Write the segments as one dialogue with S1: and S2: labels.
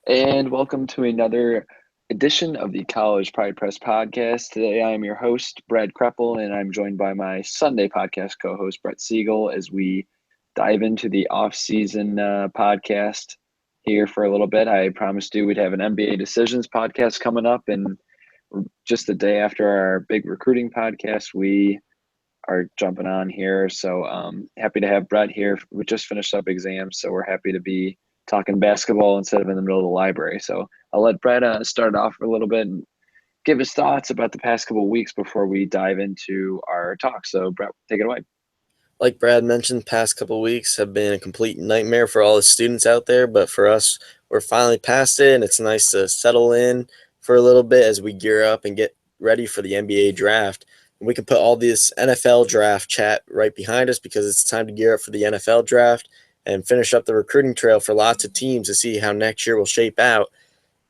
S1: And welcome to another edition of the College Pride Press podcast. Today I am your host, Brad Kreppel, and I'm joined by my Sunday podcast co host, Brett Siegel, as we dive into the off-season podcast here for a little bit. I promised you we'd have an NBA Decisions podcast coming up, and just the day after our big recruiting podcast, we are jumping on here. So happy to have Brett here. We just finished up exams, so we're happy to be talking basketball instead of in the middle of the library. So I'll let Brett start off a little bit and give his thoughts about the past couple of weeks before we dive into our talk. So Brett, take it away.
S2: Like Brad mentioned, past couple weeks have been a complete nightmare for all the students out there, but for us, we're finally past it, and it's nice to settle in for a little bit as we gear up and get ready for the NBA draft. And we can put all this NFL draft chat right behind us because it's time to gear up for the NFL draft and finish up the recruiting trail for lots of teams to see how next year will shape out.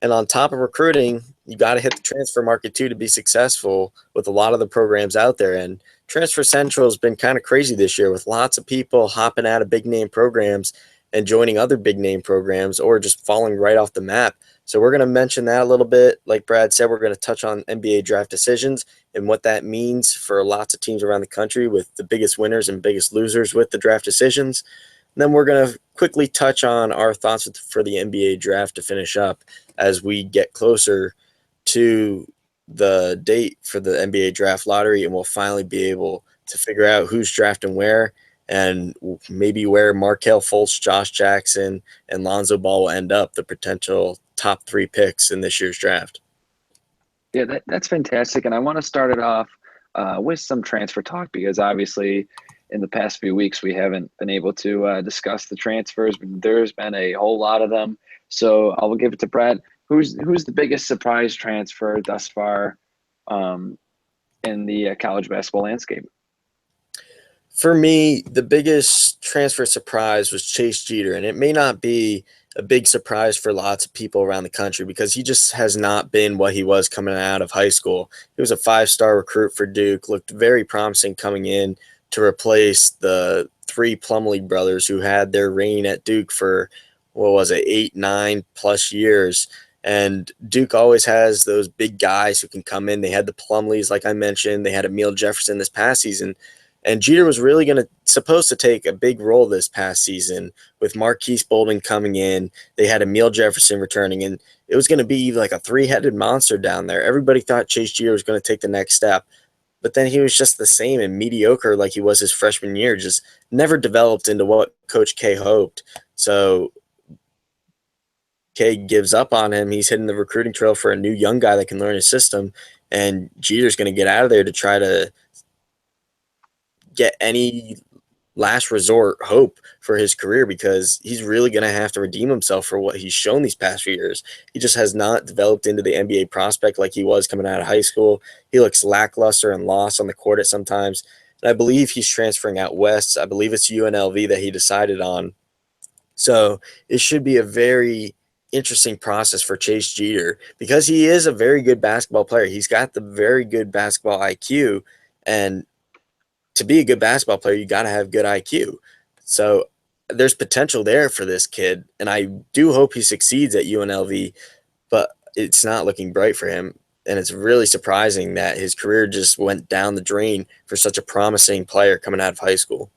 S2: And on top of recruiting, you got to hit the transfer market too to be successful with a lot of the programs out there. And Transfer Central has been kind of crazy this year with lots of people hopping out of big name programs and joining other big name programs or just falling right off the map. So we're going to mention that a little bit. Like Brad said, we're going to touch on NBA draft decisions and what that means for lots of teams around the country with the biggest winners and biggest losers with the draft decisions. And then we're going to quickly touch on our thoughts for the NBA draft to finish up as we get closer to the date for the NBA draft lottery, and we'll finally be able to figure out who's drafting where and maybe where Markelle Fultz, Josh Jackson, and Lonzo Ball will end up, the potential top 3 picks in this year's draft.
S1: Yeah, that's fantastic. And I want to start it off with some transfer talk because obviously in the past few weeks we haven't been able to discuss the transfers, but there's been a whole lot of them. So I'll give it to Brett. Who's the biggest surprise transfer thus far in the college basketball landscape?
S2: For me, the biggest transfer surprise was Chase Jeter, and it may not be a big surprise for lots of people around the country because he just has not been what he was coming out of high school. He was a 5-star recruit for Duke, looked very promising coming in to replace the 3 Plumlee brothers who had their reign at Duke for, what was it, 8, 9+ years. And Duke always has those big guys who can come in. They had the Plumlees, like I mentioned. They had Emil Jefferson this past season. And Jeter was really supposed to take a big role this past season with Marquise Bolden coming in. They had Emil Jefferson returning, and it was going to be like a 3-headed monster down there. Everybody thought Chase Jeter was going to take the next step, but then he was just the same and mediocre like he was his freshman year, just never developed into what Coach K hoped. So K gives up on him. He's hitting the recruiting trail for a new young guy that can learn his system, and Jeter's going to get out of there to try to get any last resort hope for his career because he's really going to have to redeem himself for what he's shown these past few years. He just has not developed into the NBA prospect like he was coming out of high school. He looks lackluster and lost on the court at sometimes. And I believe he's transferring out west. I believe it's UNLV that he decided on. So it should be a very interesting process for Chase Jeter because he is a very good basketball player. He's got the very good basketball IQ, and to be a good basketball player, you got to have good IQ. So there's potential there for this kid, and I do hope he succeeds at UNLV, but it's not looking bright for him. And it's really surprising that his career just went down the drain for such a promising player coming out of high school.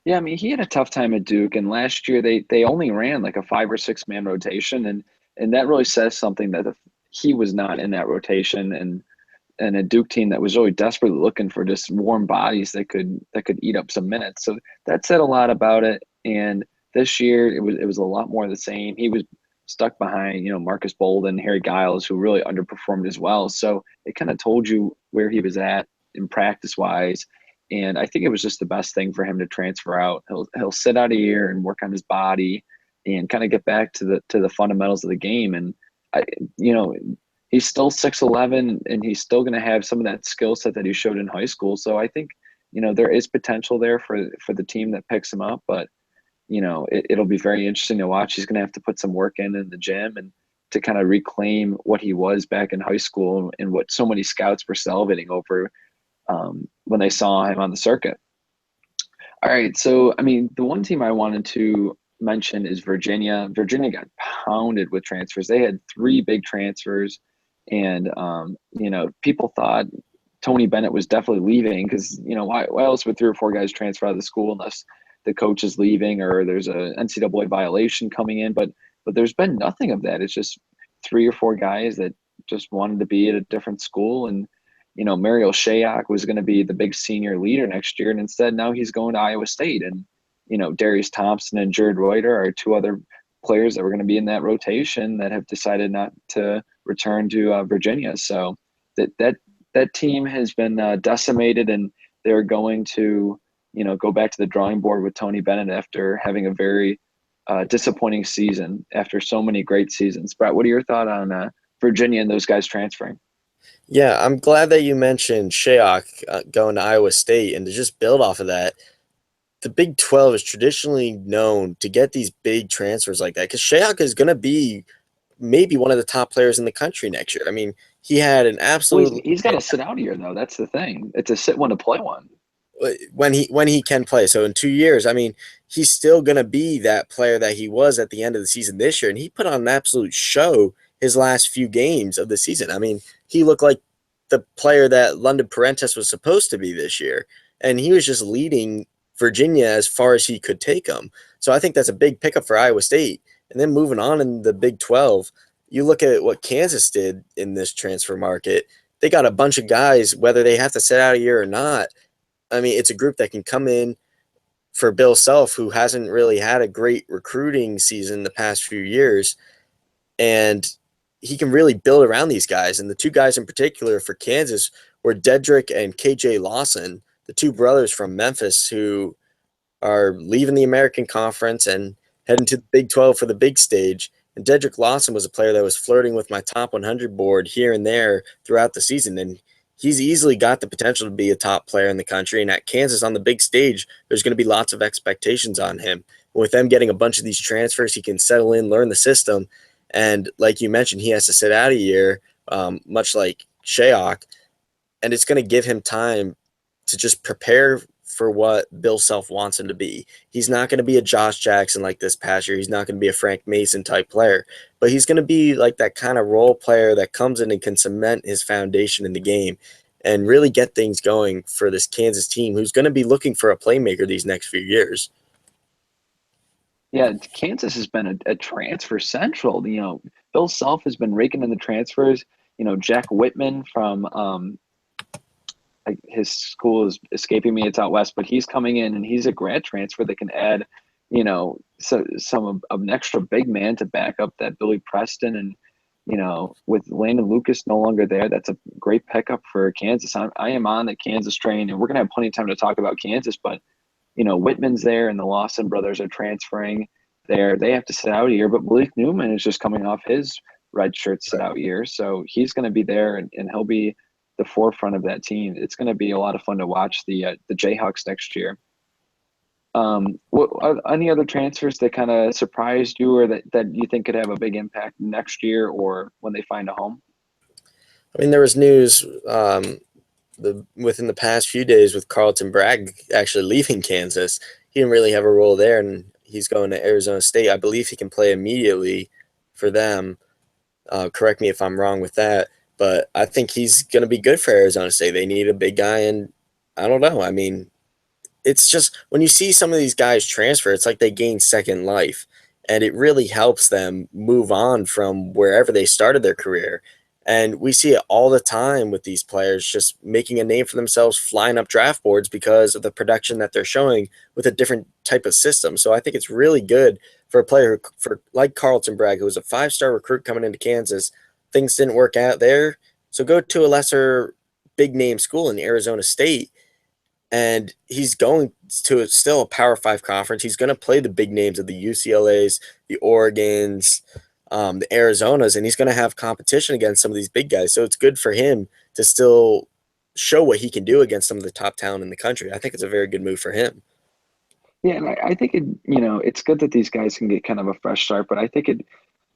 S1: Yeah, I mean, he had a tough time at Duke, and last year they only ran like a 5 or 6 man rotation, and that really says something that he was not in that rotation, and a Duke team that was really desperately looking for just warm bodies that could eat up some minutes. So that said a lot about it. And this year it was a lot more of the same. He was stuck behind, Marcus Bolden, Harry Giles, who really underperformed as well. So it kind of told you where he was at in practice wise. And I think it was just the best thing for him to transfer out. He'll sit out a year and work on his body and kind of get back to the fundamentals of the game. And I, you know, he's still 6'11", and he's still going to have some of that skill set that he showed in high school. So I think, there is potential there for the team that picks him up, but it'll be very interesting to watch. He's going to have to put some work in the gym and to kind of reclaim what he was back in high school and what so many scouts were salivating over when they saw him on the circuit. All right, so I mean, the one team I wanted to mention is Virginia. Virginia got pounded with transfers. They had three big transfers, and people thought Tony Bennett was definitely leaving because why else would three or four guys transfer out of the school unless the coach is leaving or there's a NCAA violation coming in. But there's been nothing of that. It's just three or four guys that just wanted to be at a different school. And Mariel Shayok was going to be the big senior leader next year, and instead now he's going to Iowa State. And Darius Thompson and Jared Reuter are two other players that were going to be in that rotation that have decided not to return to Virginia. So that team has been decimated, and they're going to go back to the drawing board with Tony Bennett after having a very disappointing season after so many great seasons. Brett, what are your thoughts on Virginia and those guys transferring?
S2: Yeah, I'm glad that you mentioned Shayok going to Iowa State, and to just build off of that, the Big 12 is traditionally known to get these big transfers like that because Shayok is going to be maybe one of the top players in the country next year. I mean, he had an
S1: Well,
S2: absolute
S1: he's got to sit out here though. That's the thing. It's a sit one to play one.
S2: when he can play. So in 2 years, I mean, he's still going to be that player that he was at the end of the season this year, and he put on an absolute show his last few games of the season. I mean, he looked like the player that London Parentis was supposed to be this year, and he was just leading Virginia as far as he could take them. So I think that's a big pickup for Iowa State. And then moving on in the Big 12, you look at what Kansas did in this transfer market. They got a bunch of guys, whether they have to sit out a year or not. I mean, it's a group that can come in for Bill Self, who hasn't really had a great recruiting season the past few years, and he can really build around these guys. And the two guys in particular for Kansas were Dedrick and KJ Lawson, the two brothers from Memphis who are leaving the American Conference and heading to the Big 12 for the big stage. And Dedrick Lawson was a player that was flirting with my top 100 board here and there throughout the season. And he's easily got the potential to be a top player in the country. And at Kansas on the big stage, there's going to be lots of expectations on him. With them getting a bunch of these transfers, he can settle in, learn the system. And like you mentioned, he has to sit out a year, much like Shayok. And it's going to give him time to just prepare for what Bill Self wants him to be. He's not going to be a Josh Jackson like this past year. He's not going to be a Frank Mason type player, but he's going to be like that kind of role player that comes in and can cement his foundation in the game and really get things going for this Kansas team who's going to be looking for a playmaker these next few years.
S1: Yeah, Kansas has been a transfer central. Bill Self has been raking in the transfers. Jack Whitman from his school is escaping me. It's out west, but he's coming in and he's a grad transfer that can add, some of an extra big man to back up that Billy Preston. And with Landon Lucas no longer there, that's a great pickup for Kansas. I am on the Kansas train, and we're gonna have plenty of time to talk about Kansas, but Whitman's there and the Lawson brothers are transferring there. They have to sit out a year, but Malik Newman is just coming off his red shirt sit out year. So he's going to be there and he'll be the forefront of that team. It's going to be a lot of fun to watch the Jayhawks next year. What are any other transfers that kind of surprised you or that you think could have a big impact next year or when they find a home?
S2: I mean, there was news within the past few days with Carlton Bragg actually leaving Kansas. He didn't really have a role there, and he's going to Arizona State. I believe he can play immediately for them. Correct me if I'm wrong with that, but I think he's going to be good for Arizona State. They need a big guy, and I don't know. I mean, it's just when you see some of these guys transfer, it's like they gain second life, and it really helps them move on from wherever they started their career. And we see it all the time with these players just making a name for themselves, flying up draft boards because of the production that they're showing with a different type of system. So I think it's really good for a player for like Carlton Bragg, who was a five-star recruit coming into Kansas. Things didn't work out there, so go to a lesser big name school in Arizona State, and he's going to still a Power Five conference. He's going to play the big names of the UCLA's, the Oregons, the Arizonas, and he's going to have competition against some of these big guys. So it's good for him to still show what he can do against some of the top talent in the country. I think it's a very good move for him.
S1: Yeah, and I think it's good that these guys can get kind of a fresh start, but I think it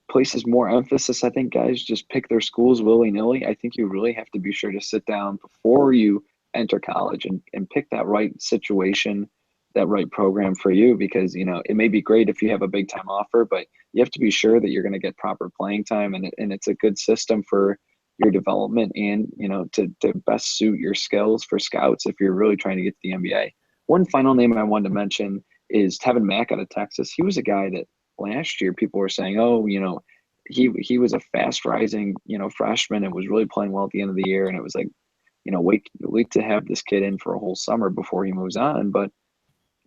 S1: places more emphasis. I think guys just pick their schools willy-nilly. I think you really have to be sure to sit down before you enter college and pick that right situation. that right program for you, because it may be great if you have a big time offer, but you have to be sure that you're going to get proper playing time, and it's a good system for your development, and to best suit your skills for scouts if you're really trying to get to the NBA. One final name I wanted to mention is Tevin Mack out of Texas. He was a guy that last year people were saying, oh, he was a fast rising freshman and was really playing well at the end of the year, and it was like, wait to have this kid in for a whole summer before he moves on. But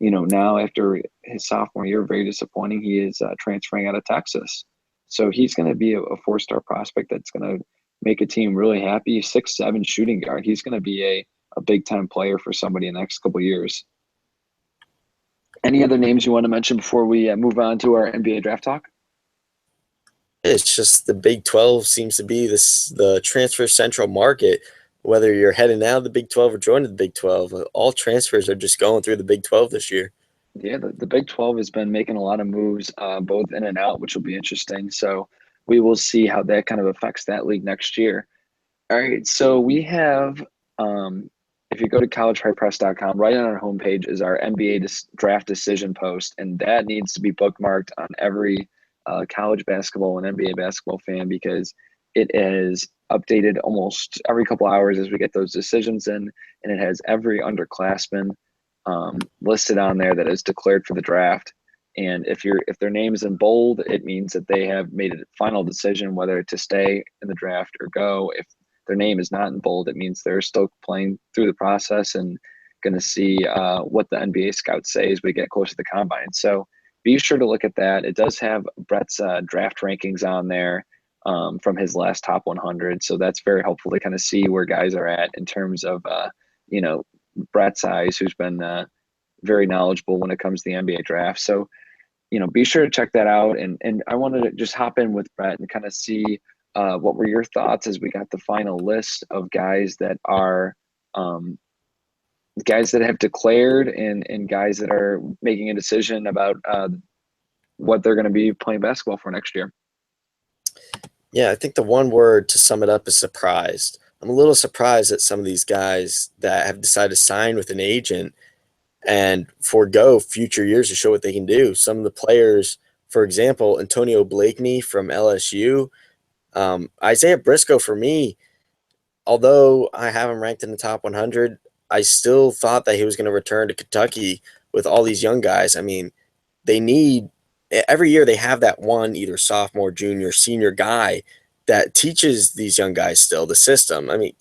S1: now after his sophomore year, very disappointing. He is transferring out of Texas, so he's going to be a four-star prospect that's going to make a team really happy. 6'7" shooting guard. He's going to be a big time player for somebody in the next couple of years. Any other names you want to mention before we move on to our NBA draft talk?
S2: It's just the Big 12 seems to be the transfer central market. Whether you're heading out of the Big 12 or joining the Big 12, all transfers are just going through the Big 12 this year.
S1: Yeah, the Big 12 has been making a lot of moves, both in and out, which will be interesting. So we will see how that kind of affects that league next year. All right, so we have, if you go to collegehighpress.com, right on our homepage is our NBA draft decision post, and that needs to be bookmarked on every college basketball and NBA basketball fan, because it is updated almost every couple hours as we get those decisions in, and it has every underclassman listed on there that is declared for the draft. And if their name is in bold, it means that they have made a final decision whether to stay in the draft or go. If their name is not in bold, it means they're still playing through the process and going to see what the NBA scouts say as we get closer to the combine. So be sure to look at that. It does have Brett's draft rankings on there from his last top 100. So that's very helpful to kind of see where guys are at in terms of, Brett's eyes, who's been very knowledgeable when it comes to the NBA draft. So, be sure to check that out. And I wanted to just hop in with Brett and kind of see what were your thoughts as we got the final list of guys that are guys that have declared, and guys that are making a decision about what they're going to be playing basketball for next year.
S2: Yeah, I think the one word to sum it up is surprised. I'm a little surprised at some of these guys that have decided to sign with an agent and forego future years to show what they can do. Some of the players, for example, Antonio Blakeney from LSU, Isaiah Briscoe for me, although I have him ranked in the top 100, I still thought that he was going to return to Kentucky with all these young guys. I mean, they need every year they have that one either sophomore, junior, senior guy that teaches these young guys still the system. I mean,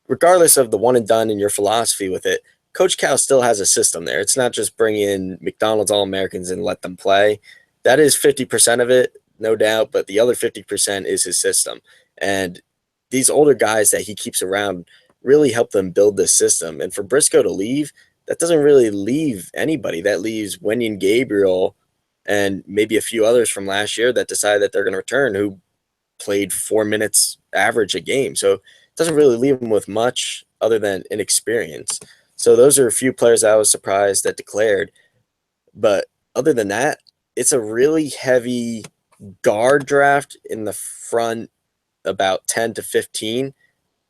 S2: regardless of the one and done in your philosophy with it, Coach Cal still has a system there. It's not just bring in McDonald's All Americans and let them play. That is 50% of it, no doubt, but the other 50% is his system. And these older guys that he keeps around really help them build this system. And for Briscoe to leave, that doesn't really leave anybody. That leaves Wenyen Gabriel and maybe a few others from last year that decided that they're going to return, who played 4 minutes average a game. So it doesn't really leave them with much other than inexperience. So those are a few players I was surprised that declared. But other than that, it's a really heavy guard draft in the front, about 10 to 15.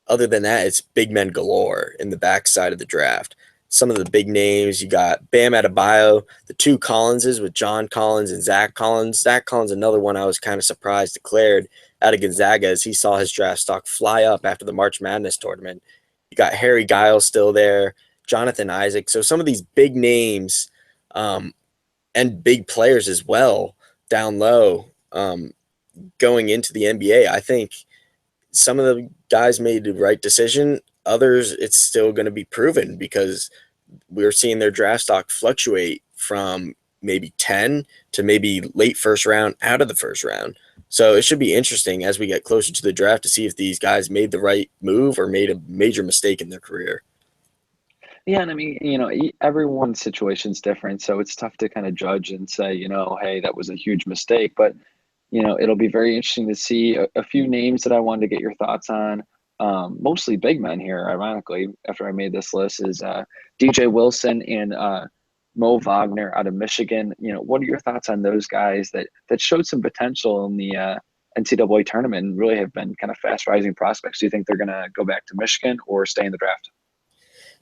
S2: Other than that, it's big men galore in the backside of the draft. Some of the big names, you got Bam Adebayo, the two Collinses with John Collins and Zach Collins. Zach Collins, another one I was kind of surprised declared out of Gonzaga as he saw his draft stock fly up after the March Madness tournament. You got Harry Giles still there, Jonathan Isaac. So some of these big names and big players as well down low going into the NBA. I think some of the guys made the right decision. Others, it's still going to be proven because we're seeing their draft stock fluctuate from maybe 10 to maybe late first round out of the first round. So it should be interesting as we get closer to the draft to see if these guys made the right move or made a major mistake in their career.
S1: Yeah, and I mean, everyone's situation's different, so it's tough to kind of judge and say, hey, that was a huge mistake. But it'll be very interesting to see a few names that I wanted to get your thoughts on. Mostly big men here, ironically, after I made this list, is DJ Wilson and Mo Wagner out of Michigan. What are your thoughts on those guys that showed some potential in the NCAA tournament and really have been kind of fast rising prospects? Do you think they're going to go back to Michigan or stay in the draft?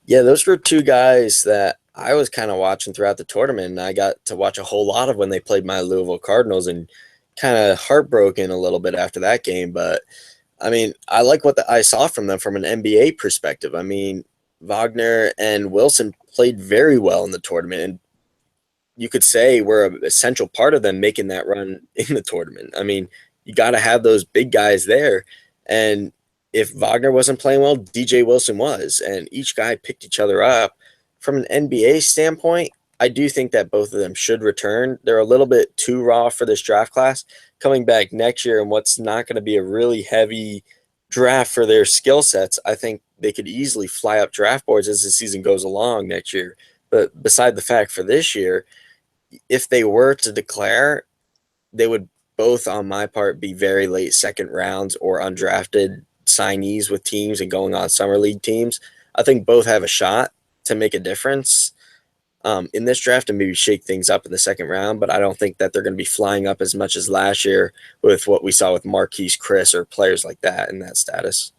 S2: Yeah, those were two guys that I was kind of watching throughout the tournament, and I got to watch a whole lot of when they played my Louisville Cardinals, and kind of heartbroken a little bit after that game. But I mean, I like what I saw from them from an NBA perspective. I mean, Wagner and Wilson played very well in the tournament, and you could say we're an essential part of them making that run in the tournament. I mean, you got to have those big guys there. And if Wagner wasn't playing well, DJ Wilson was. And each guy picked each other up. From an NBA standpoint, I do think that both of them should return. They're a little bit too raw for this draft class. Coming back next year and what's not going to be a really heavy draft for their skill sets, I think they could easily fly up draft boards as the season goes along next year. But beside the fact for this year, if they were to declare, they would both, on my part, be very late second rounds or undrafted signees with teams and going on summer league teams. I think both have a shot to make a difference in this draft and maybe shake things up in the second round. But I don't think that they're going to be flying up as much as last year with what we saw with Marquise Chris or players like that in that status.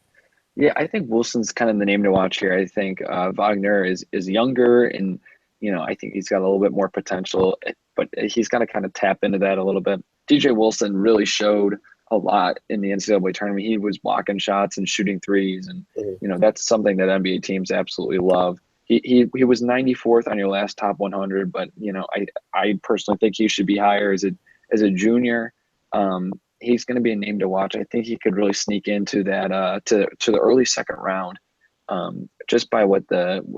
S1: Yeah, I think Wilson's kind of the name to watch here. I think Wagner is younger, and I think he's got a little bit more potential, but he's got to kind of tap into that a little bit. DJ Wilson really showed a lot in the NCAA tournament. He was blocking shots and shooting threes, and
S2: Mhm.
S1: that's something that NBA teams absolutely love. He was 94th on your last top 100, but I personally think he should be higher as a junior. He's going to be a name to watch. I think he could really sneak into that to the early second round, just by what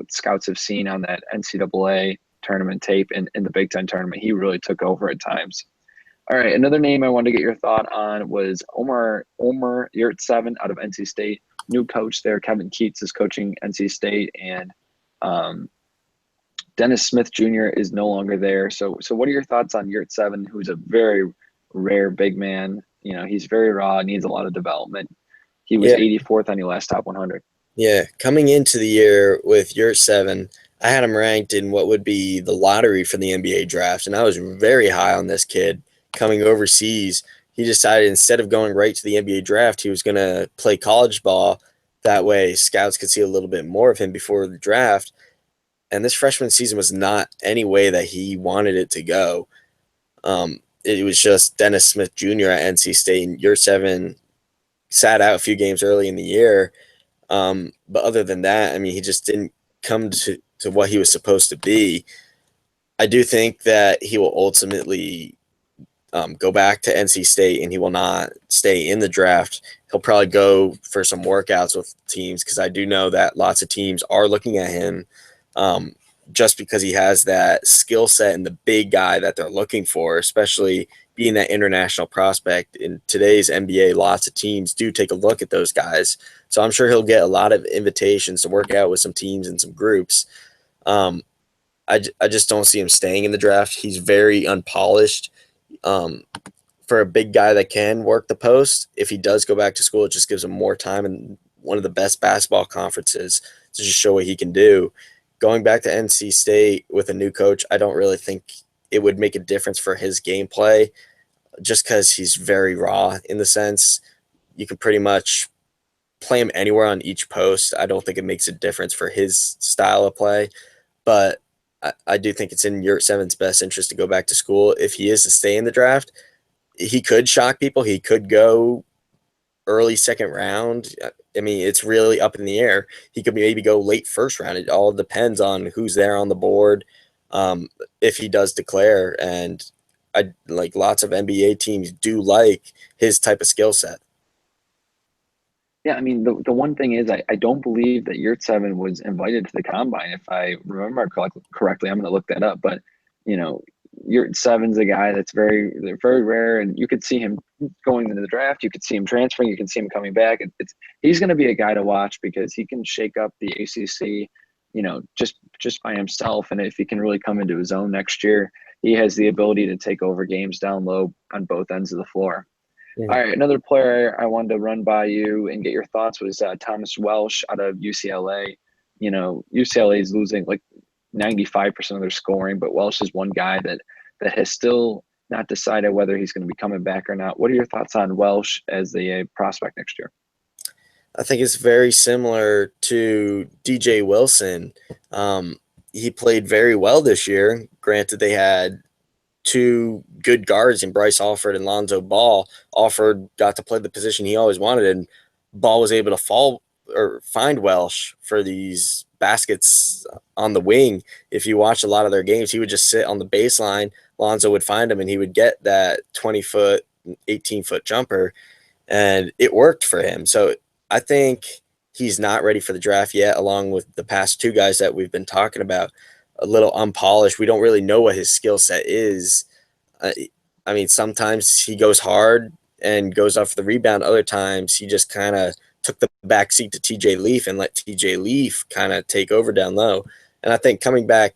S1: scouts have seen on that NCAA tournament tape and in the Big Ten tournament. He really took over at times. All right, another name I wanted to get your thought on was Omer Yurtseven out of NC State. New coach there, Kevin Keats is coaching NC State, and um, Dennis Smith Jr. is no longer there. So what are your thoughts on Yurtseven, who's a very rare big man? He's very raw, needs a lot of development. He was
S2: Yeah,
S1: 84th on your last top 100.
S2: yeah. Coming into the year with your seven, I had him ranked in what would be the lottery for the NBA draft, and I was very high on this kid coming overseas. He decided instead of going right to the NBA draft, he was going to play college ball. That way, scouts could see a little bit more of him before the draft. And this freshman season was not any way that he wanted it to go. It was just Dennis Smith Jr. at NC State, and your seven sat out a few games early in the year. But other than that, I mean, he just didn't come to what he was supposed to be. I do think that he will ultimately go back to NC State and he will not stay in the draft. He'll probably go for some workouts with teams because I do know that lots of teams are looking at him um, just because he has that skill set and the big guy that they're looking for, especially being that international prospect. In today's NBA, lots of teams do take a look at those guys. So I'm sure he'll get a lot of invitations to work out with some teams and some groups. Um, I just don't see him staying in the draft. He's very unpolished. Um, for a big guy that can work the post, if he does go back to school, it just gives him more time and one of the best basketball conferences to just show what he can do. Going back to NC State with a new coach, I don't really think it would make a difference for his gameplay just because he's very raw in the sense you can pretty much play him anywhere on each post. I don't think it makes a difference for his style of play, but I do think it's in your seven's best interest to go back to school. If he is to stay in the draft, he could shock people. He could go early second round. I mean, it's really up in the air. He could maybe go late first round. It all depends on who's there on the board. If he does declare, and I like lots of NBA teams do like his type of skill set.
S1: Yeah, I mean, the one thing is, I don't believe that Yurtseven was invited to the combine. If I remember correctly, I'm going to look that up. But, you know, Yurtseven's a guy that's very rare, and you could see him going into the draft. You could see him transferring. You can see him coming back. He's going to be a guy to watch because he can shake up the ACC, just by himself. And if he can really come into his own next year, he has the ability to take over games down low on both ends of the floor. All
S2: Mhm.
S1: right, another player I wanted to run by you and get your thoughts was Thomas Welsh out of UCLA. UCLA is losing like 95% of their scoring, but Welsh is one guy that has still not decided whether he's going to be coming back or not. What are your thoughts on Welsh as a prospect next year?
S2: I think it's very similar to DJ Wilson. Um, he played very well this year. Granted, they had two good guards in Bryce Alford and Lonzo Ball. Alford got to play the position he always wanted, and Ball was able to fall or find Welsh for these baskets on the wing. If you watch a lot of their games, he would just sit on the baseline. Lonzo would find him, and he would get that 20-foot, 18-foot jumper, and it worked for him. So I think he's not ready for the draft yet, along with the past two guys that we've been talking about. A little unpolished. We don't really know what his skill set is. Uh, I mean, sometimes he goes hard and goes up for the rebound. Other times he just kind of took the back seat to TJ Leaf and let TJ Leaf kind of take over down low. And I think coming back,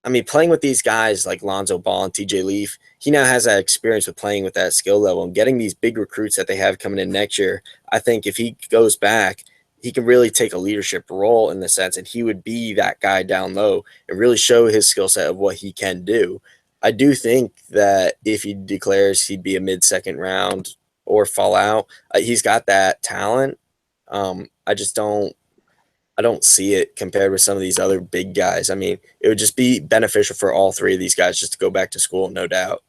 S2: I mean, playing with these guys like Lonzo Ball and TJ Leaf, he now has that experience with playing with that skill level and getting these big recruits that they have coming in next year. I think if he goes back, he can really take a leadership role in the sense, and he would be that guy down low and really show his skill set of what he can do. I do think that if he declares he'd be a mid-second round or fall out, he's got that talent. I just don't I don't see it compared with some of these other big guys. I mean, it would just be beneficial for all three of these guys just to go back to school, no doubt.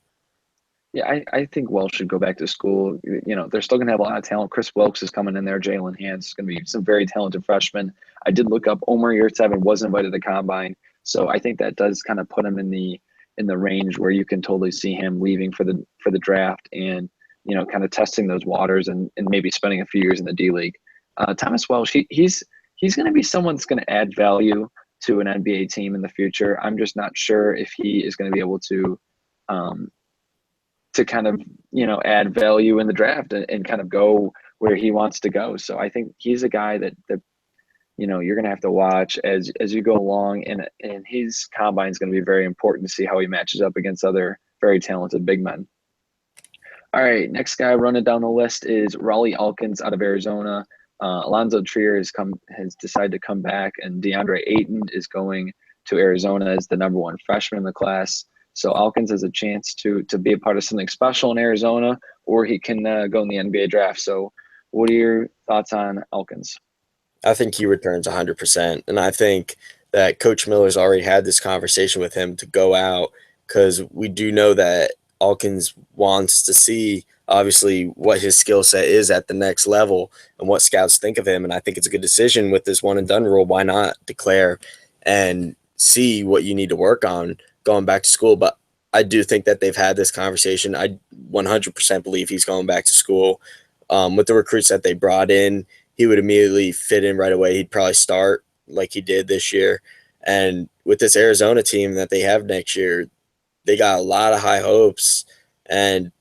S1: Yeah, I think Welsh should go back to school. They're still going to have a lot of talent. Chris Wilkes is coming in there. Jalen Hands is going to be some very talented freshmen. I did look up Omer Yurtseven was invited to the combine, so I think that does kind of put him in the range where you can totally see him leaving for the draft and kind of testing those waters and maybe spending a few years in the D League. Thomas Welsh, he's going to be someone that's going to add value to an NBA team in the future. I'm just not sure if he is going to be able um, to kind of add value in the draft and kind of go where he wants to go. So I think he's a guy that you're going to have to watch as you go along, and his combine is going to be very important to see how he matches up against other very talented big men. All right, next guy running down the list is Raleigh Alkins out of Arizona. Alonzo Trier has decided to come back, and DeAndre Ayton is going to Arizona as the number one freshman in the class. So Alkins has a chance to be a part of something special in Arizona, or he can go in the NBA draft. So, what are your thoughts on Alkins?
S2: I think he returns 100%. And I think that Coach Miller's already had this conversation with him to go out because we do know that Alkins wants to see, obviously, what his skill set is at the next level and what scouts think of him. And I think it's a good decision with this one and done rule. Why not declare and see what you need to work on going back to school? But I do think that they've had this conversation. I 100% believe he's going back to school. With the recruits that they brought in, he would immediately fit in right away. He'd probably start like he did this year. And with this Arizona team that they have next year, they got a lot of high hopes, and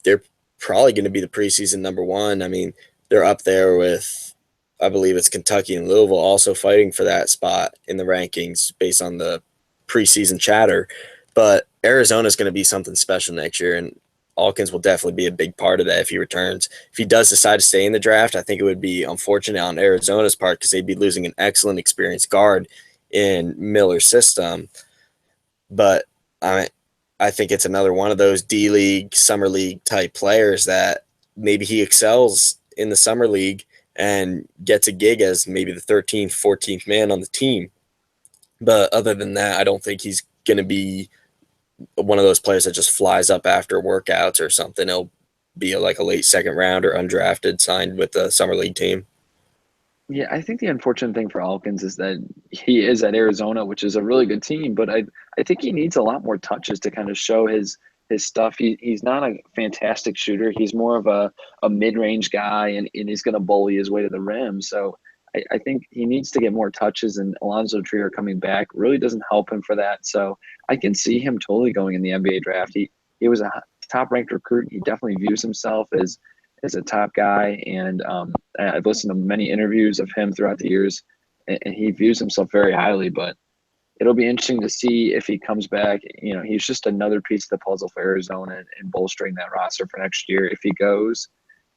S2: they're probably going to be the preseason number one. I mean, they're up there with, I believe it's Kentucky and Louisville also fighting for that spot in the rankings based on the preseason chatter. But Arizona is going to be something special next year, and Alkins will definitely be a big part of that if he returns. If he does decide to stay in the draft, I think it would be unfortunate on Arizona's part because they'd be losing an excellent, experienced guard in Miller's system. But I think it's another one of those D League, Summer League type players that maybe he excels in the Summer League and gets a gig as maybe the 13th, 14th man on the team. But other than that, I don't think he's going to be one of those players that just flies up after workouts or something. He'll be like a late second round or undrafted signed with the Summer League team.
S1: Yeah, I think the unfortunate thing for Alkins is that he is at Arizona, which is a really good team, but I think he needs a lot more touches to kind of show his stuff. He's not a fantastic shooter. He's more of a mid-range guy, and he's going to bully his way to the rim. So I think he needs to get more touches, and Alonzo Trier coming back really doesn't help him for that. So I can see him totally going in the NBA draft. He was a top-ranked recruit. He definitely views himself as a top guy, and I've listened to many interviews of him throughout the years, and he views himself very highly. But it'll be interesting to see if he comes back. He's just another piece of the puzzle for Arizona and bolstering that roster for next year. If he goes,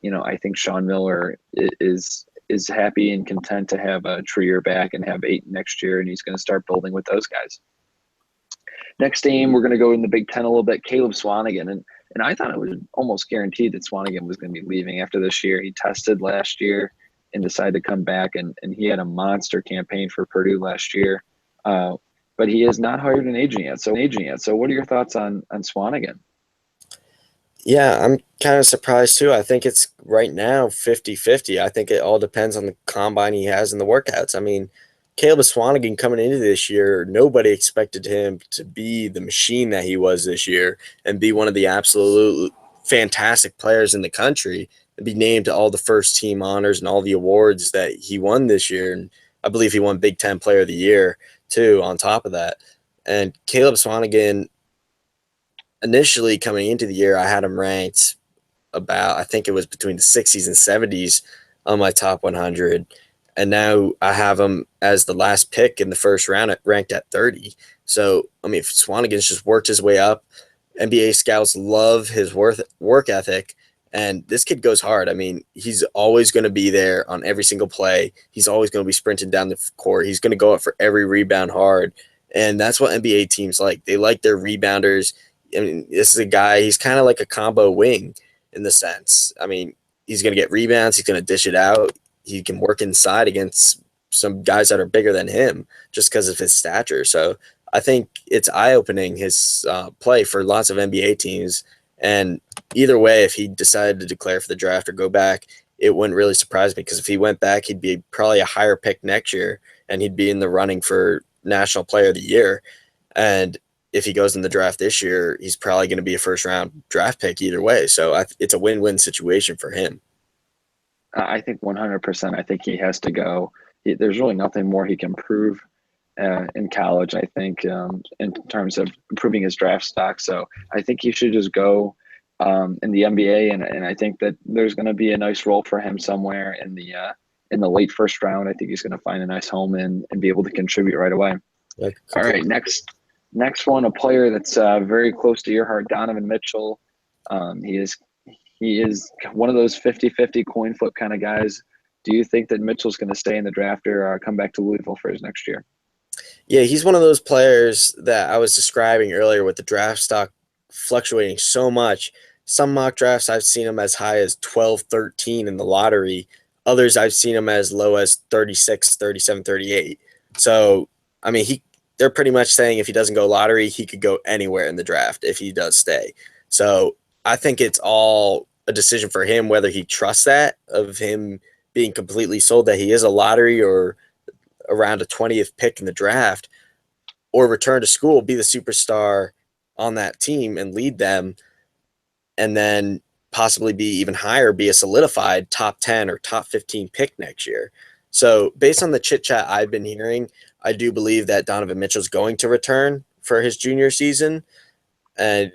S1: I think Sean Miller is happy and content to have a Trier back and have 8 next year, and he's going to start building with those guys. Next game, we're going to go in the Big Ten a little bit. Caleb Swanigan, and I thought it was almost guaranteed that Swanigan was going to be leaving after this year. He tested last year, and decide to come back. And he had a monster campaign for Purdue last year. Uh, but he has not hired an agent yet. So what are your thoughts on Swanigan?
S2: Yeah, I'm kind of surprised too. I think it's right now 50-50. I think it all depends on the combine he has and the workouts. I mean, Caleb Swanigan coming into this year, nobody expected him to be the machine that he was this year and be one of the absolute fantastic players in the country and be named to all the first team honors and all the awards that he won this year. And I believe he won Big Ten Player of the Year too, on top of that. And Caleb Swanigan, initially coming into the year, I had him ranked about, I think it was between the 60s and 70s on my top 100. And now I have him as the last pick in the first round, ranked at 30. So, I mean, Swanigan's just worked his way up. NBA scouts love his work ethic. And this kid goes hard. I mean, he's always going to be there on every single play. He's always going to be sprinting down the court. He's going to go up for every rebound hard. And that's what NBA teams like. They like their rebounders. I mean, this is a guy, he's kind of like a combo wing in the sense. I mean, he's going to get rebounds. He's going to dish it out. He can work inside against some guys that are bigger than him just because of his stature. So I think it's eye opening, his play for lots of NBA teams. And either way, if he decided to declare for the draft or go back, it wouldn't really surprise me because if he went back, he'd be probably a higher pick next year and he'd be in the running for National Player of the Year. And if he goes in the draft this year, he's probably going to be a first round draft pick either way. So it's a win-win situation for him.
S1: I think 100%. I think he has to go. There's really nothing more he can prove in college, I think, in terms of improving his draft stock. So I think he should just go in the NBA, and I think that there's going to be a nice role for him somewhere in the late first round. I think he's going to find a nice home and be able to contribute right away.
S2: Like,
S1: All right, next one, a player that's very close to your heart, Donovan Mitchell. He is one of those 50-50 coin flip kind of guys. Do you think that Mitchell's going to stay in the draft or come back to Louisville for his next year?
S2: yeah, he's one of those players that I was describing earlier with the draft stock fluctuating so much. Some mock drafts I've seen him as high as 12, 13 in the lottery. Others I've seen him as low as 36, 37, 38. So, I mean, they're pretty much saying if he doesn't go lottery, he could go anywhere in the draft if he does stay. So, I think it's all a decision for him whether he trusts that of him being completely sold that he is a lottery or around a 20th pick in the draft, or return to school, be the superstar on that team and lead them, and then possibly be even higher, be a solidified top 10 or top 15 pick next year. So, based on the chit chat I've been hearing, I do believe that Donovan Mitchell's going to return for his junior season. And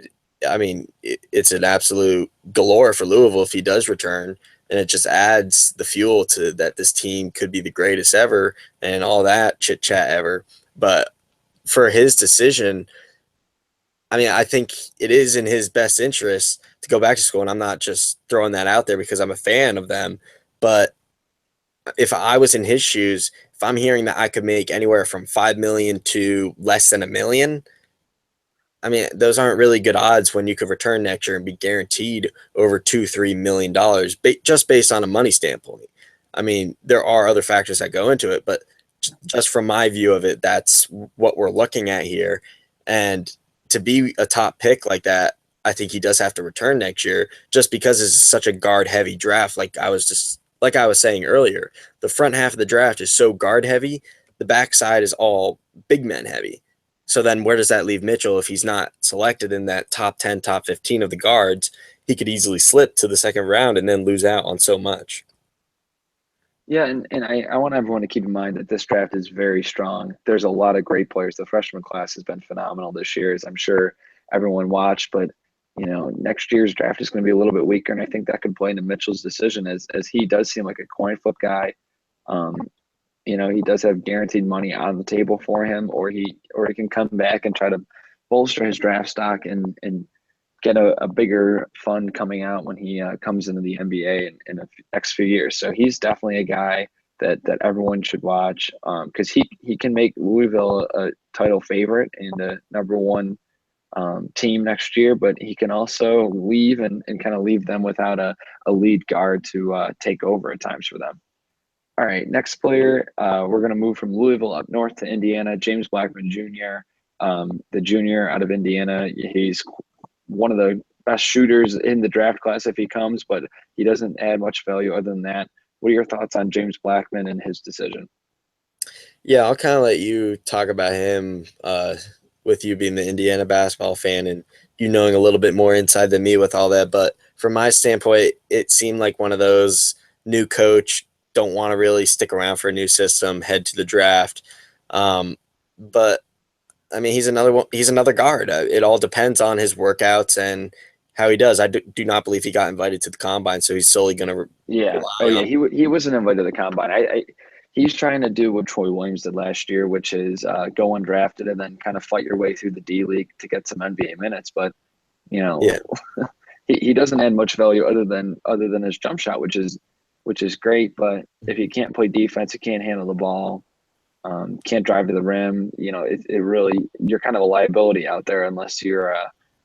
S2: I mean, it's an absolute galore for Louisville if he does return. And it just adds the fuel to that this team could be the greatest ever and all that chit chat ever. But for his decision, I mean, I think it is in his best interest to go back to school. And I'm not just throwing that out there because I'm a fan of them. But if I was in his shoes, if I'm hearing that I could make anywhere from 5 million to less than $1 million, I mean, those aren't really good odds when you could return next year and be guaranteed over $2-3 million just based on a money standpoint. I mean, there are other factors that go into it, but just from my view of it, that's what we're looking at here. And to be a top pick like that, I think he does have to return next year just because it's such a guard heavy draft. Like I was saying earlier, the front half of the draft is so guard heavy, the backside is all big men heavy. So then where does that leave Mitchell if he's not selected in that top 10, top 15 of the guards? He could easily slip to the second round and then lose out on so much.
S1: Yeah, and I want everyone to keep in mind that this draft is very strong. There's a lot of great players. The freshman class has been phenomenal this year, as I'm sure everyone watched. But next year's draft is going to be a little bit weaker, and I think that could play into Mitchell's decision as he does seem like a coin flip guy. Um, he does have guaranteed money on the table for him, or he can come back and try to bolster his draft stock and get a bigger fund coming out when he comes into the NBA in the next few years. So he's definitely a guy that everyone should watch because he can make Louisville a title favorite and the number one team next year, but he can also leave and kind of leave them without a lead guard to take over at times for them. All right, next player, we're going to move from Louisville up north to Indiana. James Blackman Jr., the junior out of Indiana. He's one of the best shooters in the draft class if he comes, but he doesn't add much value other than that. What are your thoughts on James Blackman and his decision?
S2: Yeah, I'll kind of let you talk about him with you being the Indiana basketball fan and you knowing a little bit more inside than me with all that. But from my standpoint, it seemed like one of those new coach, don't want to really stick around for a new system, head to the draft. But I mean, he's another one. He's another guard. It all depends on his workouts and how he does. I do not believe he got invited to the combine, so he's solely going to
S1: Yeah. Oh,
S2: rely
S1: yeah.
S2: on.
S1: He wasn't invited to the combine. He's trying to do what Troy Williams did last year, which is go undrafted and then kind of fight your way through the D League to get some NBA minutes. But you know,
S2: Yeah,
S1: he doesn't add much value other than his jump shot, which is great. But if he can't play defense, he can't handle the ball, can't drive to the rim. It really you're kind of a liability out there unless you're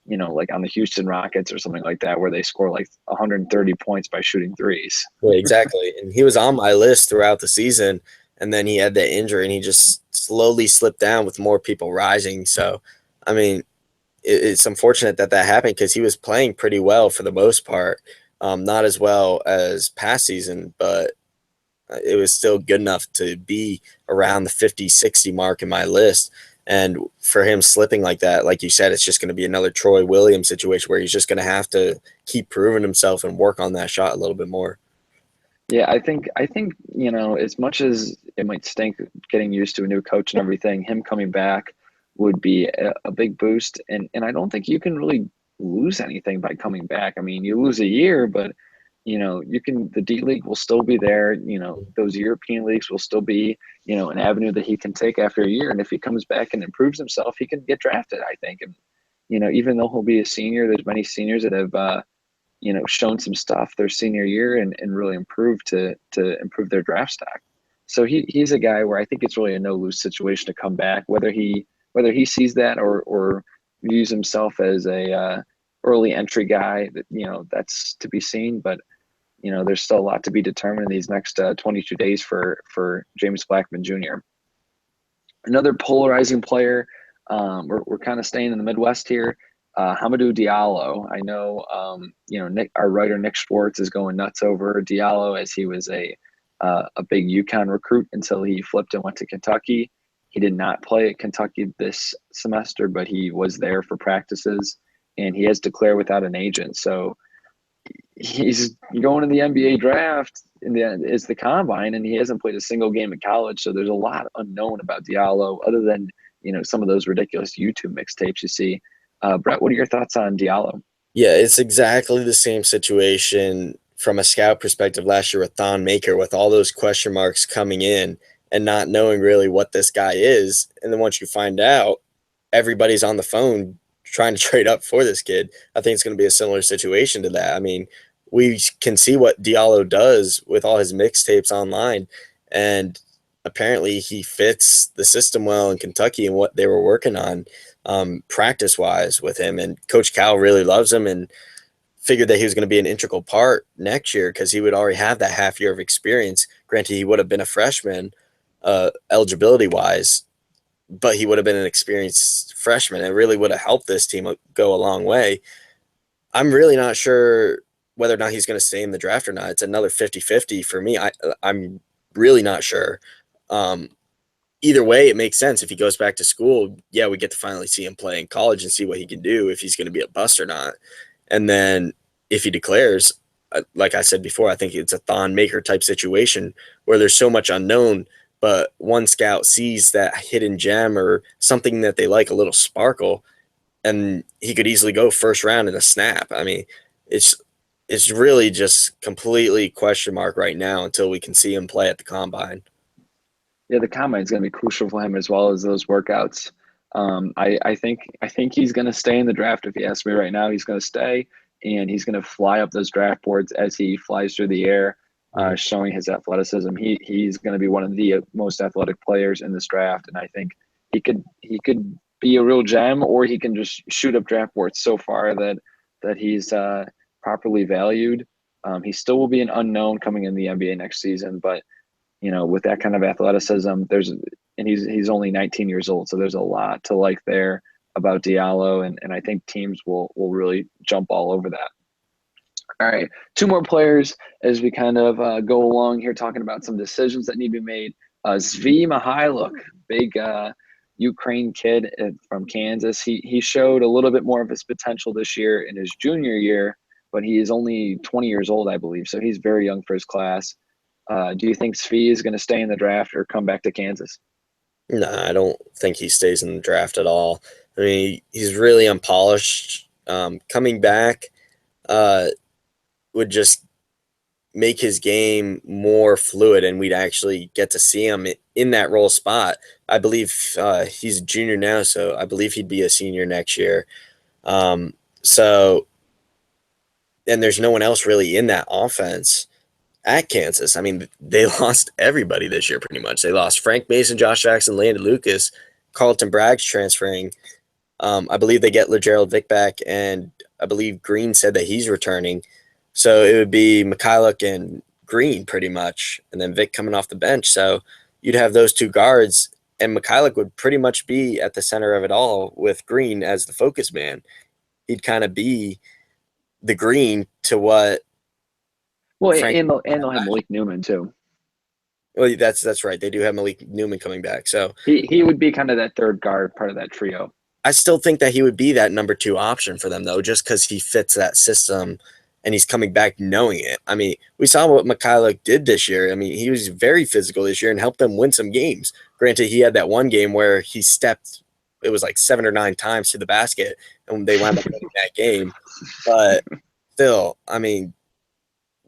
S1: like on the Houston Rockets or something like that where they score like 130 points by shooting threes.
S2: yeah, exactly. And he was on my list throughout the season, and then he had that injury, and he just slowly slipped down with more people rising. So, I mean, it's unfortunate that that happened because he was playing pretty well for the most part. Not as well as past season, but it was still good enough to be around the 50, 60 mark in my list. And for him slipping like that, like you said, it's just going to be another Troy Williams situation where he's just going to have to keep proving himself and work on that shot a little bit more.
S1: Yeah, I think as much as it might stink getting used to a new coach and everything, him coming back would be a big boost. And I don't think you can really lose anything by coming back. I mean, you lose a year, but you can the D League will still be there. Those European leagues will still be an avenue that he can take after a year. And if he comes back and improves himself, he can get drafted, I think. And even though he'll be a senior, there's many seniors that have shown some stuff their senior year and really improved to improve their draft stock. So he's a guy where I think it's really a no lose situation to come back, whether he sees that or views himself as a early entry guy. That that's to be seen, but there's still a lot to be determined in these next 22 days for James Blackman Jr. Another polarizing player. We're kind of staying in the Midwest here. Hamadou Diallo. I know, Nick, our writer Nick Schwartz is going nuts over Diallo as he was a big UConn recruit until he flipped and went to Kentucky. He did not play at Kentucky this semester, but he was there for practices, and he has declared without an agent. So he's going to the NBA draft in the is the combine, and he hasn't played a single game in college. So there's a lot unknown about Diallo, other than some of those ridiculous YouTube mixtapes you see. Brett, what are your thoughts on Diallo?
S2: Yeah, it's exactly the same situation from a scout perspective last year with Thon Maker, with all those question marks coming in and not knowing really what this guy is. And then once you find out, everybody's on the phone trying to trade up for this kid. I think it's going to be a similar situation to that. I mean, we can see what Diallo does with all his mixtapes online, and apparently he fits the system well in Kentucky and what they were working on practice wise with him. And Coach Cal really loves him and figured that he was going to be an integral part next year because he would already have that half year of experience. Granted, he would have been a freshman eligibility wise, but he would have been an experienced freshman and really would have helped this team go a long way. I'm really not sure whether or not he's going to stay in the draft or not. It's another 50-50 for me. I'm really not sure. Um, Either way, it makes sense. If he goes back to school, yeah, we get to finally see him play in college and see what he can do, if he's going to be a bust or not. And then if he declares, like I said before, I think it's a Thon Maker type situation where there's so much unknown, but one scout sees that hidden gem or something that they like, a little sparkle, and he could easily go first round in a snap. I mean, it's it's really just completely question mark right now until we can see him play at the combine.
S1: Yeah, the combine is going to be crucial for him as well as those workouts. I think he's going to stay in the draft. If you ask me right now, he's going to stay, and he's going to fly up those draft boards as he flies through the air,
S2: Mhm.
S1: showing his athleticism. He's going to be one of the most athletic players in this draft, and I think he could be a real gem, or he can just shoot up draft boards so far that he's properly valued. He still will be an unknown coming in the NBA next season, but with that kind of athleticism, and he's only 19 years old, so there's a lot to like there about Diallo, and I think teams will really jump all over that. All right, two more players as we kind of go along here, talking about some decisions that need to be made. Zvi Mihailuk, big Ukraine kid from Kansas. He showed a little bit more of his potential this year in his junior year, but he is only 20 years old, I believe, so he's very young for his class. Do you think Zvi is going to stay in the draft or come back to Kansas?
S2: No, I don't think he stays in the draft at all. I mean, he's really unpolished. Coming back uh, would just make his game more fluid, and we'd actually get to see him in that role spot. I believe he's a junior now, so I believe he'd be a senior next year. Um, so, and there's no one else really in that offense at Kansas. I mean, they lost everybody this year pretty much. They lost Frank Mason, Josh Jackson, Landon Lucas, Carlton Bragg's transferring. I believe they get LeGerald Vick back, and I believe Green said that he's returning. So it would be Mikhailuk and Green pretty much, and then Vick coming off the bench. So you'd have those two guards, and Mikhailuk would pretty much be at the center of it all with Green as the focus man. He'd kind of be the Green to what
S1: Well,
S2: Frank.
S1: and they'll have Malik Newman too.
S2: Well, that's right. They do have Malik Newman coming back. So
S1: He would be kind of that third guard, part of that trio.
S2: I still think that he would be that number two option for them, though, just because he fits that system and he's coming back knowing it. I mean, we saw what Mikhailuk did this year. I mean, he was very physical this year and helped them win some games. Granted, he had that one game where he stepped, it was like 7 or 9 times to the basket, and they wound up winning that game. But still, I mean,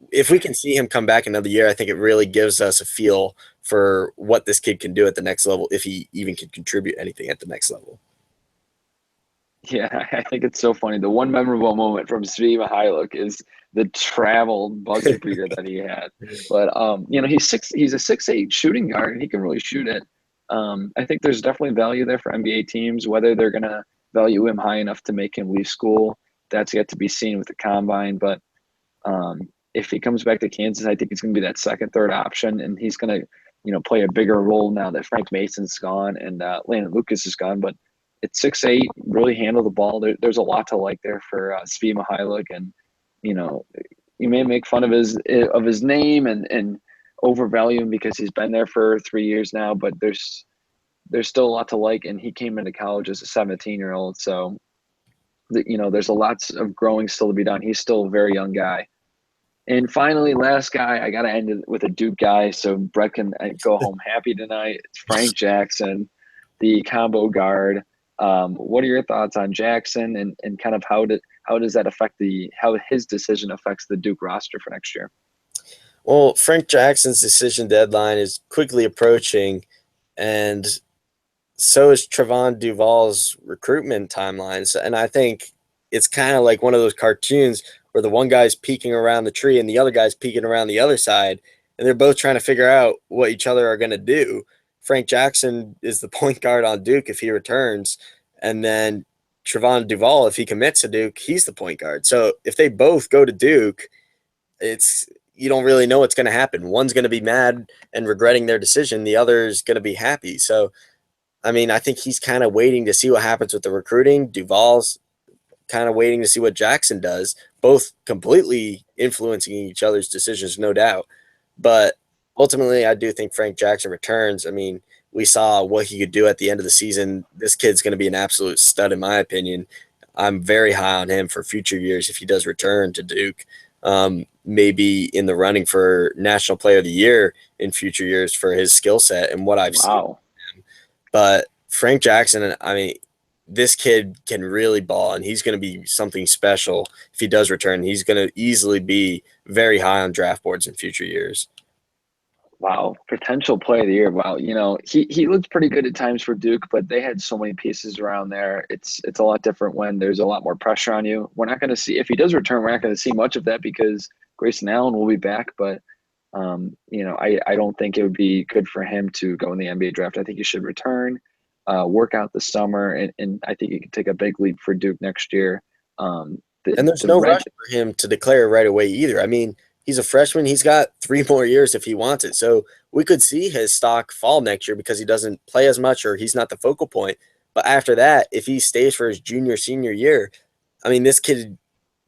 S2: if we can see him come back another year, I think it really gives us a feel for what this kid can do at the next level, if he even can contribute anything at the next level.
S1: Yeah, I think it's so funny. The one memorable moment from Svi Mihailuk is the travel buzzer beater that he had. But he's a 6'8" shooting guard and he can really shoot it. I think there's definitely value there for NBA teams. Whether they're gonna value him high enough to make him leave school, that's yet to be seen with the combine. But if he comes back to Kansas, I think he's gonna be that second, third option, and he's gonna, play a bigger role now that Frank Mason's gone and Landon Lucas is gone. But at 6'8", really handle the ball. There's a lot to like there for Svi Mihailuk, and you know, you may make fun of his name and overvalue him because he's been there for 3 years now, but there's still a lot to like, and he came into college as a 17-year-old, so there's a lot of growing still to be done. He's still a very young guy. And finally, last guy, I got to end it with a Duke guy, so Brett can go home happy tonight. It's Frank Jackson, the combo guard. What are your thoughts on Jackson, and kind of how does that affect how his decision affects the Duke roster for next year?
S2: Well, Frank Jackson's decision deadline is quickly approaching, and so is Trevon Duval's recruitment timelines. And I think it's kind of like one of those cartoons where the one guy's peeking around the tree and the other guy's peeking around the other side, and they're both trying to figure out what each other are going to do. Frank Jackson is the point guard on Duke if he returns, and then Trevon Duval, if he commits to Duke, he's the point guard. So if they both go to Duke, it's you don't really know what's going to happen. One's going to be mad and regretting their decision. The other's going to be happy. So, I mean, I think he's kind of waiting to see what happens with the recruiting. Duval's kind of waiting to see what Jackson does, both completely influencing each other's decisions, no doubt. But ultimately, I do think Frank Jackson returns. I mean, we saw what he could do at the end of the season. This kid's going to be an absolute stud, in my opinion. I'm very high on him for future years if he does return to Duke. Maybe in the running for National Player of the Year in future years for his skill set and what I've seen.
S1: Wow.
S2: But Frank Jackson, I mean, this kid can really ball, and he's going to be something special if he does return. He's going to easily be very high on draft boards in future years.
S1: Wow, potential play of the year. Wow, he looked pretty good at times for Duke, but they had so many pieces around there. It's a lot different when there's a lot more pressure on you. We're not going to see, if he does return, we're not going to see much of that because Grayson Allen will be back. But I don't think it would be good for him to go in the NBA draft. I think he should return, work out the summer, and I think he could take a big leap for Duke next year.
S2: And there's
S1: The
S2: no
S1: red,
S2: rush for him to declare right away either. I mean, he's a freshman. He's got 3 more years if he wants it. So we could see his stock fall next year because he doesn't play as much or he's not the focal point. But after that, if he stays for his junior, senior year, I mean, this kid,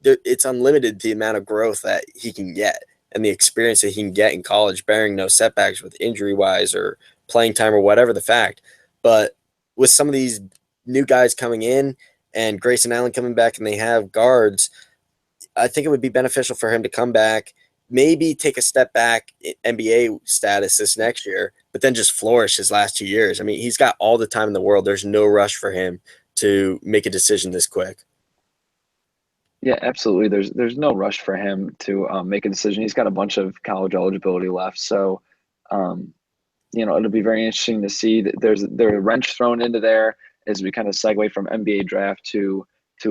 S2: it's unlimited the amount of growth that he can get and the experience that he can get in college, bearing no setbacks with injury wise or playing time or whatever the fact. But with some of these new guys coming in and Grayson Allen coming back and they have guards, I think it would be beneficial for him to come back, maybe take a step back in NBA status this next year, but then just flourish his last 2 years. I mean, he's got all the time in the world. There's no rush for him to make a decision this quick.
S1: Yeah, absolutely. There's no rush for him to make a decision. He's got a bunch of college eligibility left, so um, it'll be very interesting to see that there's a wrench thrown into there as we kind of segue from NBA draft to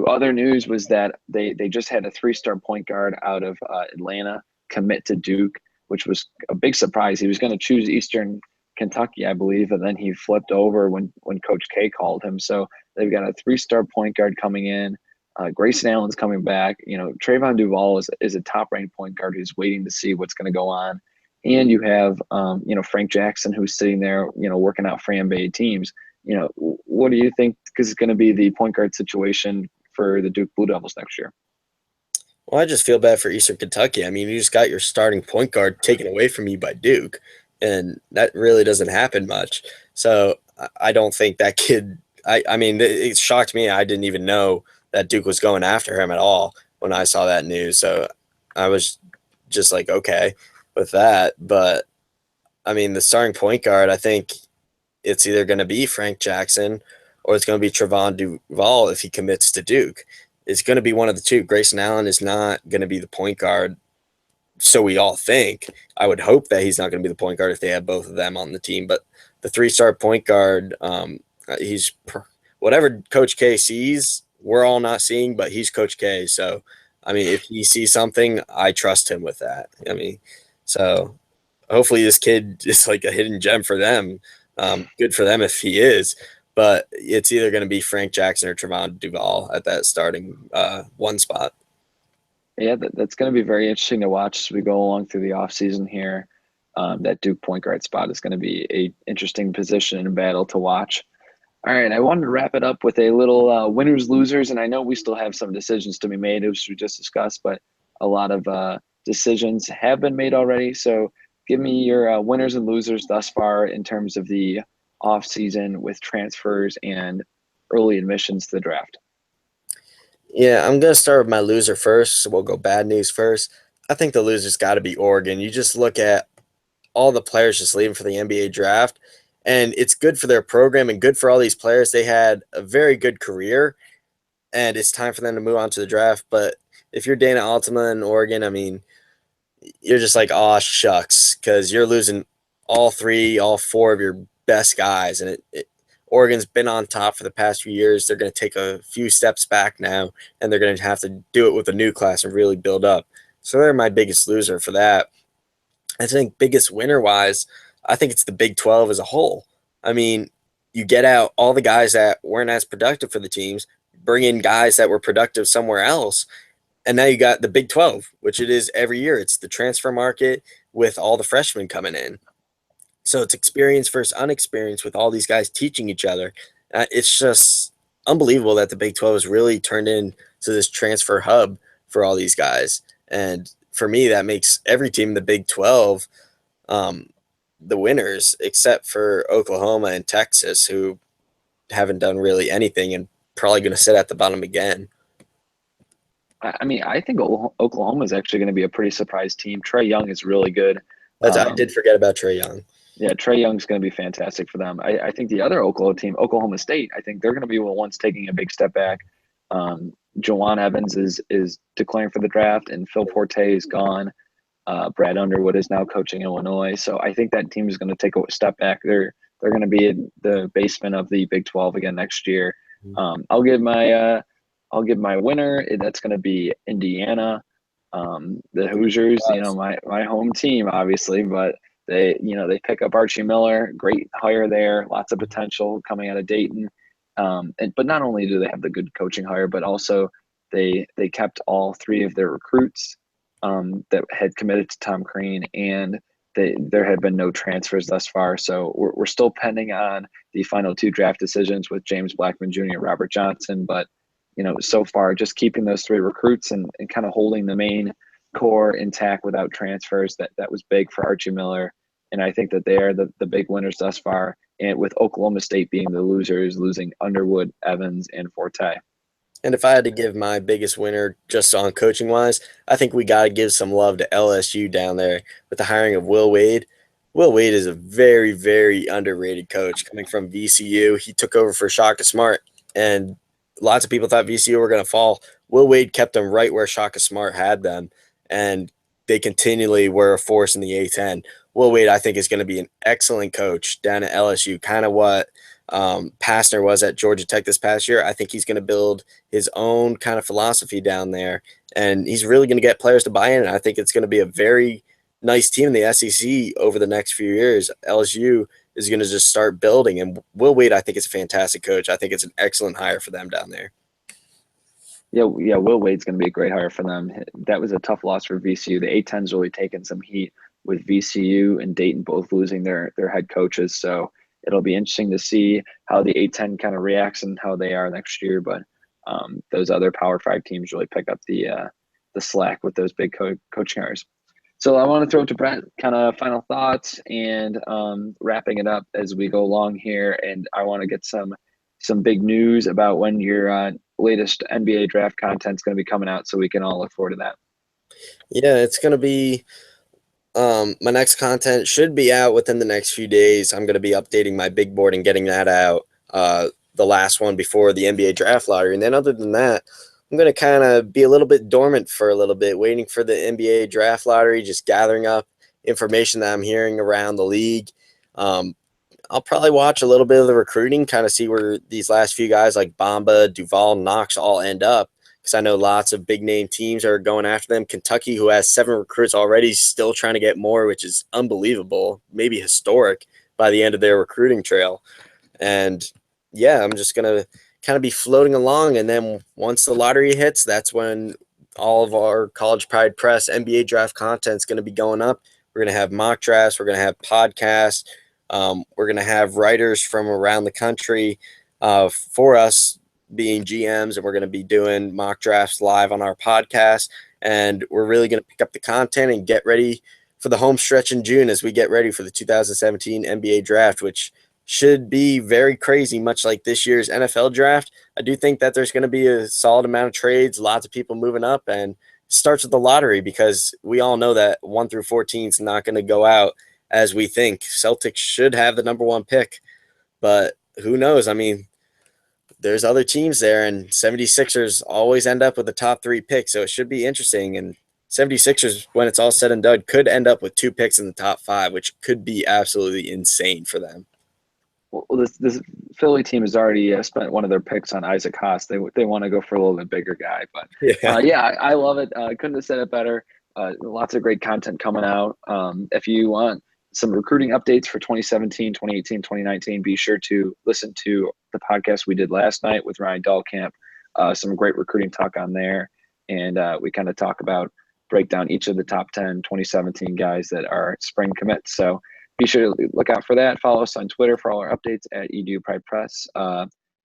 S1: other news was that they just had a three-star point guard out of Atlanta commit to Duke, which was a big surprise. He was going to choose Eastern Kentucky, I believe, and then he flipped over when Coach K called him. So they've got a three-star point guard coming in. Grayson Allen's coming back. Trayvon Duval is a top-ranked point guard who's waiting to see what's going to go on. And you have, Frank Jackson, who's sitting there, working out for NBA teams. What do you think is going to be the point guard situation for the Duke Blue Devils next year?
S2: Well, I just feel bad for Eastern Kentucky. I mean, you just got your starting point guard taken away from you by Duke, and that really doesn't happen much. So I don't think that kid. I mean, it shocked me. I didn't even know that Duke was going after him at all when I saw that news. So I was just like, okay, with that. But I mean, the starting point guard, I think it's either going to be Frank Jackson or it's going to be Trevon Duval if he commits to Duke. It's going to be one of the two. Grayson Allen is not going to be the point guard, so we all think. I would hope that he's not going to be the point guard if they have both of them on the team. But the three-star point guard, he's whatever Coach K sees, we're all not seeing, but he's Coach K. So, I mean, if he sees something, I trust him with that. I mean, so hopefully this kid is like a hidden gem for them. Good for them if he is. But it's either going to be Frank Jackson or Trevon Duval at that starting one spot.
S1: Yeah, that's going to be very interesting to watch as we go along through the offseason here. That Duke point guard spot is going to be a interesting position and battle to watch. All right, I wanted to wrap it up with a little winners losers, and I know we still have some decisions to be made, as we just discussed, but a lot of decisions have been made already. So give me your winners and losers thus far in terms of the off season with transfers and early admissions to the draft.
S2: Yeah, I'm going to start with my loser first. So we'll go bad news first. I think the loser's got to be Oregon. You just look at all the players just leaving for the NBA draft, and it's good for their program and good for all these players. They had a very good career, and it's time for them to move on to the draft. But if you're Dana Altima in Oregon, I mean, you're just like, oh shucks, because you're losing all three, all four of your best guys, and Oregon's been on top for the past few years. They're going to take a few steps back now, and they're going to have to do it with a new class and really build up. So they're my biggest loser for that. I think biggest winner wise, I think it's the Big 12 as a whole. I mean, you get out all the guys that weren't as productive for the teams, bring in guys that were productive somewhere else, and now you got the Big 12, which it is every year. It's the transfer market with all the freshmen coming in. So it's experience versus unexperience with all these guys teaching each other. It's just unbelievable that the Big 12 has really turned into this transfer hub for all these guys. And for me, that makes every team in the Big 12 um, the winners, except for Oklahoma and Texas, who haven't done really anything and probably going to sit at the bottom again.
S1: I mean, I think Oklahoma is actually going to be a pretty surprise team. Trey Young is really good.
S2: I did forget about Trey Young.
S1: Yeah, Trey Young's going to be fantastic for them. I think the other Oklahoma team, Oklahoma State, I think they're going to be the ones taking a big step back. Jawan Evans is declaring for the draft, and Phil Forte is gone. Brad Underwood is now coaching Illinois, so I think that team is going to take a step back. They're going to be in the basement of the Big 12 again next year. I'll give my winner. That's going to be Indiana, the Hoosiers. My home team, obviously, but they pick up Archie Miller, great hire there, lots of potential coming out of Dayton. But not only do they have the good coaching hire, but also they kept all three of their recruits. that had committed to Tom Crean, and there had been no transfers thus far. So we're still pending on the final two draft decisions with James Blackman Jr. and Robert Johnson. But, so far, just keeping those three recruits and kind of holding the main core intact without transfers, that was big for Archie Miller. And I think that they are the big winners thus far. And with Oklahoma State being the losers, losing Underwood, Evans, and Forte.
S2: And if I had to give my biggest winner just on coaching wise, I think we got to give some love to LSU down there with the hiring of Will Wade. Will Wade is a very, very underrated coach coming from VCU. He took over for Shaka Smart, and lots of people thought VCU were going to fall. Will Wade kept them right where Shaka Smart had them, and they continually were a force in the A10. Will Wade, I think, is going to be an excellent coach down at LSU, kind of what Pastner was at Georgia Tech this past year. I think he's going to build his own kind of philosophy down there, and he's really going to get players to buy in. And I think it's going to be a very nice team in the SEC over the next few years. LSU is going to just start building, and Will Wade, I think, is a fantastic coach. I think it's an excellent hire for them down there.
S1: Yeah, Will Wade's going to be a great hire for them. That was a tough loss for VCU. The A10's really taken some heat with VCU and Dayton both losing their head coaches. So it'll be interesting to see how the A10 kind of reacts and how they are next year. But those other Power 5 teams really pick up the slack with those big coaching hires. So I want to throw it to Brett, kind of final thoughts and wrapping it up as we go along here. And I want to get some big news about when your latest NBA draft content is going to be coming out, so we can all look forward to that.
S2: Yeah, it's going to be my next content should be out within the next few days. I'm going to be updating my big board and getting that out, the last one before the NBA draft lottery. And then other than that, I'm going to kind of be a little bit dormant for a little bit, waiting for the NBA draft lottery, just gathering up information that I'm hearing around the league. I'll probably watch a little bit of the recruiting, kind of see where these last few guys like Bamba, Duval, Knox all end up, because I know lots of big name teams are going after them. Kentucky, who has 7 recruits already, still trying to get more, which is unbelievable, maybe historic by the end of their recruiting trail. And yeah, I'm just going to kind of be floating along. And then once the lottery hits, that's when all of our College Pride Press NBA draft content is going to be going up. We're going to have mock drafts. We're going to have podcasts. We're going to have writers from around the country for us being GMs, and we're going to be doing mock drafts live on our podcast. And we're really going to pick up the content and get ready for the home stretch in June as we get ready for the 2017 NBA draft, which should be very crazy, much like this year's NFL draft. I do think that there's going to be a solid amount of trades, lots of people moving up, and it starts with the lottery, because we all know that 1 through 14 is not going to go out as we think. Celtics should have the number 1 pick, but who knows? I mean, there's other teams there, and 76ers always end up with the top 3 picks, so it should be interesting. And 76ers, when it's all said and done, could end up with 2 picks in the top 5, which could be absolutely insane for them.
S1: Well, this Philly team has already spent one of their picks on Isaac Haas. They want to go for a little bit bigger guy, but
S2: Yeah.
S1: I love it. Couldn't have said it better. Lots of great content coming out. If you want some recruiting updates for 2017, 2018, 2019, be sure to listen to the podcast we did last night with Ryan Dahlkamp. Some great recruiting talk on there, and we kind of break down each of the top 10 2017 guys that are spring commits. So be sure to look out for that. Follow us on Twitter for all our updates at Edu Pride Press.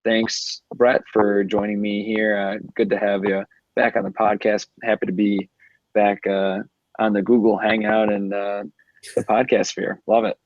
S1: Thanks, Brett, for joining me here. Good to have you back on the podcast. Happy to be back on the Google Hangout and the podcast sphere. Love it.